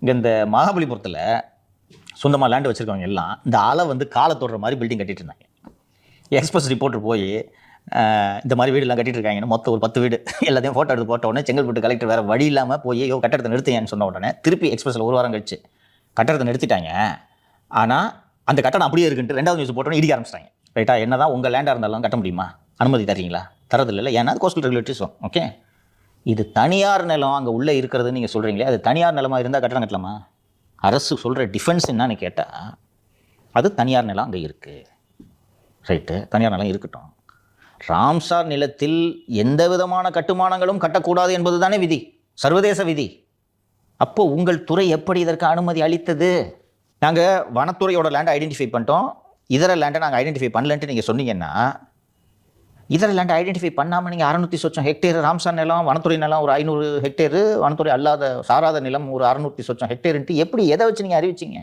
இங்கே இந்த மகாபலிபுரத்தில் சொந்தமாக லேண்டு வச்சுருக்கவங்க எல்லாம் இந்த ஆளை வந்து காலை தொடுற மாதிரி பில்டிங் கட்டிட்டு இருந்தாங்க. எக்ஸ்பிரஸ் ரிப்போர்ட்டர் போய் இந்த மாதிரி வீடுலாம் கட்டிட்டு இருக்காங்கன்னு மொத்தம் ஒரு 10 வீடு எல்லாத்தையும் ஃபோட்டோ எடுத்து போட்ட உடனே செங்கல்பட்டு கலெக்டர் வேறு வழி இல்லாமல் போய் கட்டடத்தை நிறுத்தியான்னு சொன்ன உடனே திருப்பி எக்ஸ்பிரஸில் ஒரு வாரம் கழிச்சு கட்டடத்தை நிறுத்திட்டாங்க. ஆனால் அந்த கட்டணம் அப்படியே இருக்குன்ட்டு 2வது நியூஸ் போட்டோன்னே இடிக்க ஆரம்பிச்சிட்டாங்க. ரைட்டா, என்ன தான் உங்கள் லேண்டாக இருந்தாலும் கட்ட முடியுமா? அனுமதி தரீங்களா? தரதில்லை. ஏன்னா அது கோஸ்டல் ரெகுலேட்டரிஸும். ஓகே, இது தனியார் நிலம் அங்கே உள்ளே இருக்கிறதுன்னு நீங்கள் சொல்கிறீங்களே, அது தனியார் நிலமாக இருந்தால் கட்டணம் கட்டலாமா? அரசு சொல்கிற டிஃபென்ஸ் என்னன்னு கேட்டால் அது தனியார் நிலம் அங்கே இருக்குது. ரைட்டு, தனியார் நிலம் இருக்கட்டும். ராம்சார் நிலத்தில் எந்த விதமான கட்டுமானங்களும் கட்டக்கூடாது என்பது தானே விதி, சர்வதேச விதி. அப்போது உங்கள் துறை எப்படி இதற்கு அனுமதி அளித்தது? நாங்கள் வனத்துறையோட லேண்டை ஐடென்டிஃபை பண்ணிட்டோம், இதர லேண்டை நாங்கள் ஐடென்டிஃபை பண்ணலன்ட்டு நீங்கள் சொன்னீங்கன்னா, இதர லேண்டை ஐடென்டிஃபை பண்ணாமல் நீங்கள் 600 சொச்சம் ஹெக்டேர் ராம்சார் நிலம், வனத்துறை நிலம் ஒரு 500 ஹெக்டேரு, வனத்துறை அல்லாத சாராத நிலம் ஒரு 600 சொச்சம் ஹெக்டேருன்ட்டு எப்படி எதை வச்சு நீங்கள் அறிவிச்சிங்க?